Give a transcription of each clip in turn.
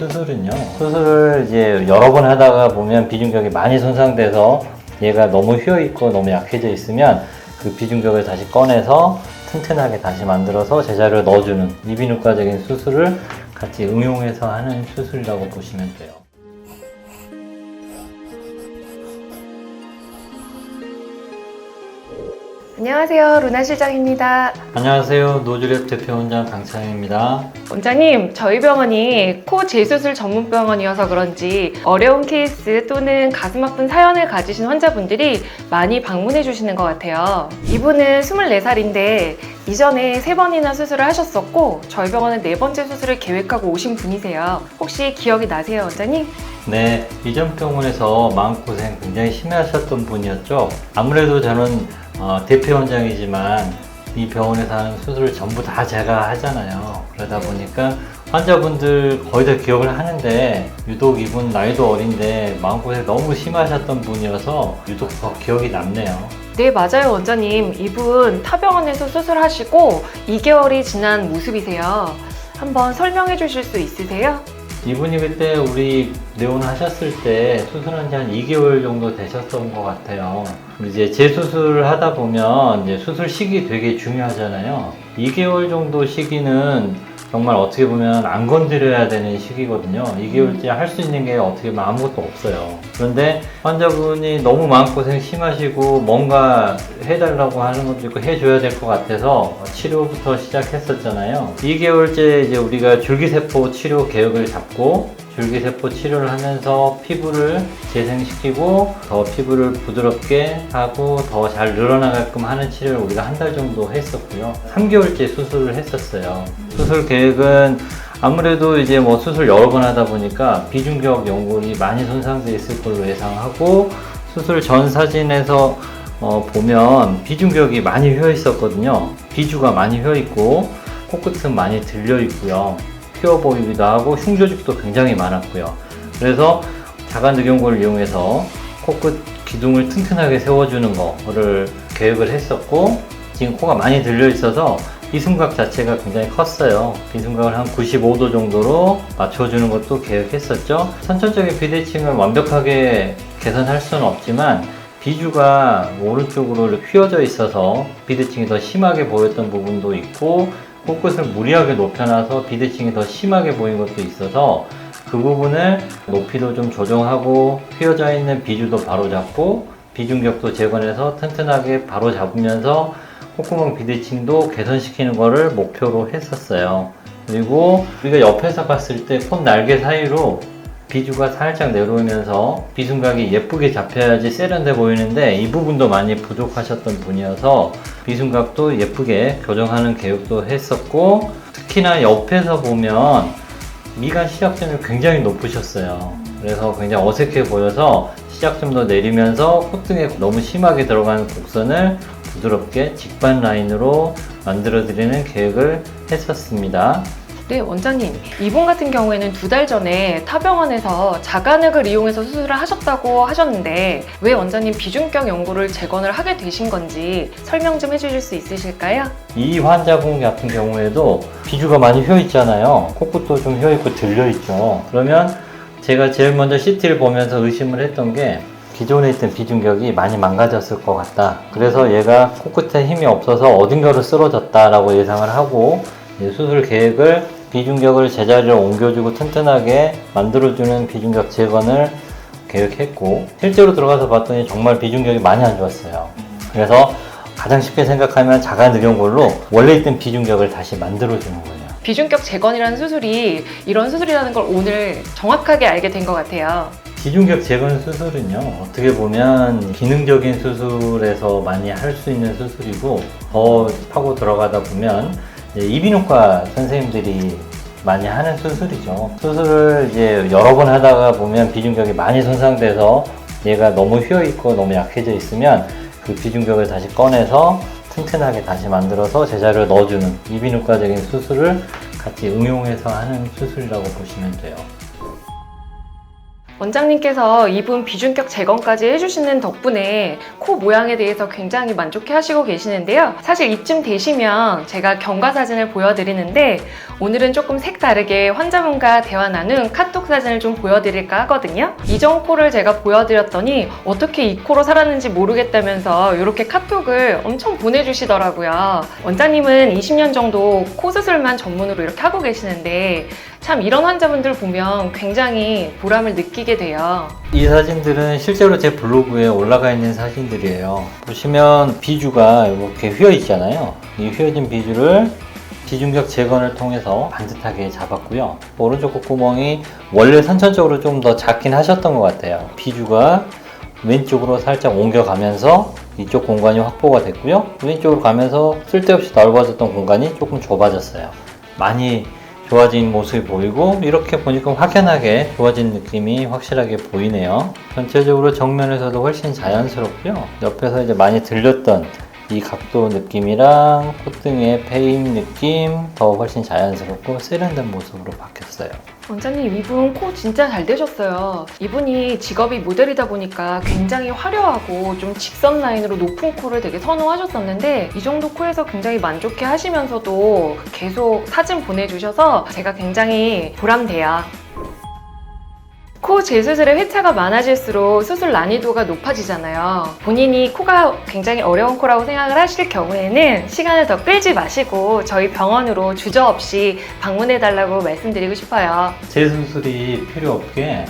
수술은요, 수술을 이제 여러 번 하다가 보면 비중격이 많이 손상돼서 얘가 너무 휘어있고 너무 약해져 있으면 그 비중격을 다시 꺼내서 튼튼하게 다시 만들어서 제자리로 넣어주는 이비인후과적인 수술을 같이 응용해서 하는 수술이라고 보시면 돼요. 안녕하세요, 루나 실장입니다. 안녕하세요, 노주랩 대표원장 강창입니다. 원장님, 저희 병원이 코 재수술 전문 병원이어서 그런지 어려운 케이스 또는 가슴 아픈 사연을 가지신 환자분들이 많이 방문해 주시는 것 같아요. 이분은 24살인데 이전에 3번이나 수술을 하셨었고 저희 병원은 4번째 수술을 계획하고 오신 분이세요. 혹시 기억이 나세요, 원장님? 네, 이전 병원에서 마음고생 굉장히 심하셨던 분이었죠. 아무래도 저는 대표원장이지만 이 병원에서 하는 수술을 전부 다 제가 하잖아요. 그러다 보니까 환자분들 거의 다 기억을 하는데 유독 이분 나이도 어린데 마음고생 너무 심하셨던 분이어서 유독 더 기억이 남네요. 네, 맞아요, 원장님. 이분 타 병원에서 수술하시고 2개월이 지난 모습이세요. 한번 설명해 주실 수 있으세요? 이분이 그때 우리 내원하셨을 때 수술한 지 한 2개월 정도 되셨던 것 같아요. 이제 재수술을 하다 보면 이제 수술 시기 되게 중요하잖아요. 2개월 정도 시기는 정말 어떻게 보면 안 건드려야 되는 시기거든요. 2개월째 할 수 있는 게 어떻게 보면 아무것도 없어요. 그런데 환자분이 너무 마음고생 심하시고 뭔가 해달라고 하는 것도 있고 해줘야 될 것 같아서 치료부터 시작했었잖아요. 2개월째 이제 우리가 줄기세포 치료 계획을 잡고 줄기세포 치료를 하면서 피부를 재생시키고 더 피부를 부드럽게 하고 더 잘 늘어나게끔 하는 치료를 우리가 한 달 정도 했었고요. 3개월째 수술을 했었어요. 수술 계획은 아무래도 이제 뭐 수술 여러 번 하다 보니까 비중격 연골이 많이 손상되어 있을 걸로 예상하고 수술 전 사진에서 보면 비중격이 많이 휘어 있었거든요. 비주가 많이 휘어 있고 코끝은 많이 들려 있고요. 휘어 보이기도 하고 흉조직도 굉장히 많았고요. 그래서 자가늑연골을 이용해서 코끝 기둥을 튼튼하게 세워주는 거를 계획을 했었고 지금 코가 많이 들려 있어서 비순각 자체가 굉장히 컸어요. 비순각을 한 95도 정도로 맞춰주는 것도 계획했었죠. 선천적인 비대칭을 완벽하게 개선할 수는 없지만 비주가 오른쪽으로 휘어져 있어서 비대칭이 더 심하게 보였던 부분도 있고 코끝을 무리하게 높여놔서 비대칭이 더 심하게 보인 것도 있어서 그 부분을 높이도 좀 조정하고 휘어져 있는 비주도 바로잡고 비중격도 재건해서 튼튼하게 바로잡으면서 콧구멍 비대칭도 개선시키는 것을 목표로 했었어요. 그리고 우리가 옆에서 봤을 때 콧 날개 사이로 비주가 살짝 내려오면서 비순각이 예쁘게 잡혀야지 세련돼 보이는데 이 부분도 많이 부족하셨던 분이어서 비순각도 예쁘게 교정하는 계획도 했었고 특히나 옆에서 보면 미간 시작점이 굉장히 높으셨어요. 그래서 굉장히 어색해 보여서 시작점도 내리면서 콧등에 너무 심하게 들어가는 곡선을 부드럽게 직반 라인으로 만들어 드리는 계획을 했었습니다. 네, 원장님. 이분 같은 경우에는 2달 전에 타 병원에서 자가늑을 이용해서 수술을 하셨다고 하셨는데 왜 원장님 비중격 연골을 재건을 하게 되신 건지 설명 좀 해주실 수 있으실까요? 이 환자분 같은 경우에도 비주가 많이 휘어 있잖아요. 코끝도 좀 휘어 있고 들려 있죠. 그러면 제가 제일 먼저 CT를 보면서 의심을 했던 게 기존에 있던 비중격이 많이 망가졌을 것 같다. 그래서 얘가 코끝에 힘이 없어서 어딘가로 쓰러졌다라고 예상을 하고 수술 계획을 비중격을 제자리로 옮겨주고 튼튼하게 만들어주는 비중격 재건을 계획했고 실제로 들어가서 봤더니 정말 비중격이 많이 안 좋았어요. 그래서 가장 쉽게 생각하면 자가늑연골로 원래 있던 비중격을 다시 만들어주는 거예요. 비중격 재건이라는 수술이 이런 수술이라는 걸 오늘 정확하게 알게 된 것 같아요. 비중격 재건 수술은요, 어떻게 보면 기능적인 수술에서 많이 할 수 있는 수술이고 더 파고 들어가다 보면 이비인후과 선생님들이 많이 하는 수술이죠. 수술을 이제 여러 번 하다가 보면 비중격이 많이 손상돼서 얘가 너무 휘어 있고 너무 약해져 있으면 그 비중격을 다시 꺼내서 튼튼하게 다시 만들어서 제자리로 넣어주는 이비인후과적인 수술을 같이 응용해서 하는 수술이라고 보시면 돼요. 원장님께서 이분 비중격 재건까지 해주시는 덕분에 코 모양에 대해서 굉장히 만족해 하시고 계시는데요. 사실 이쯤 되시면 제가 경과 사진을 보여드리는데 오늘은 조금 색다르게 환자분과 대화 나눈 카톡 사진을 좀 보여드릴까 하거든요. 이전 코를 제가 보여드렸더니 어떻게 이 코로 살았는지 모르겠다면서 이렇게 카톡을 엄청 보내주시더라고요. 원장님은 20년 정도 코 수술만 전문으로 이렇게 하고 계시는데 참 이런 환자분들 보면 굉장히 보람을 느끼게 돼요. 이 사진들은 실제로 제 블로그에 올라가 있는 사진들이에요. 보시면 비주가 이렇게 휘어 있잖아요. 이 휘어진 비주를 비중격 재건을 통해서 반듯하게 잡았고요. 오른쪽 콧구멍이 원래 선천적으로 좀 더 작긴 하셨던 것 같아요. 비주가 왼쪽으로 살짝 옮겨가면서 이쪽 공간이 확보가 됐고요. 왼쪽으로 가면서 쓸데없이 넓어졌던 공간이 조금 좁아졌어요. 많이 좋아진 모습이 보이고 이렇게 보니까 확연하게 좋아진 느낌이 확실하게 보이네요. 전체적으로 정면에서도 훨씬 자연스럽고요. 옆에서 이제 많이 들렸던 이 각도 느낌이랑 콧등의 패임 느낌 더 훨씬 자연스럽고 세련된 모습으로 바뀌었어요. 원장님 이분 코 진짜 잘 되셨어요. 이분이 직업이 모델이다 보니까 굉장히 화려하고 좀 직선 라인으로 높은 코를 되게 선호하셨었는데 이 정도 코에서 굉장히 만족해 하시면서도 계속 사진 보내주셔서 제가 굉장히 보람돼요. 코 재수술의 회차가 많아질수록 수술 난이도가 높아지잖아요. 본인이 코가 굉장히 어려운 코라고 생각을 하실 경우에는 시간을 더 끌지 마시고 저희 병원으로 주저없이 방문해달라고 말씀드리고 싶어요. 재수술이 필요 없게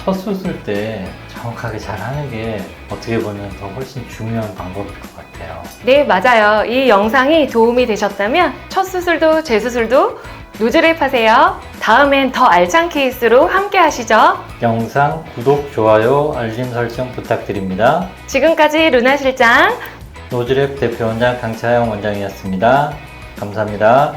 첫 수술 때 정확하게 잘 하는 게 어떻게 보면 더 훨씬 중요한 방법일 것 같아요. 네, 맞아요. 이 영상이 도움이 되셨다면 첫 수술도 재수술도 노즐랩 하세요. 다음엔 더 알찬 케이스로 함께 하시죠. 영상 구독, 좋아요, 알림 설정 부탁드립니다. 지금까지 루나 실장 노즐랩 대표원장 강차영 원장이었습니다. 감사합니다.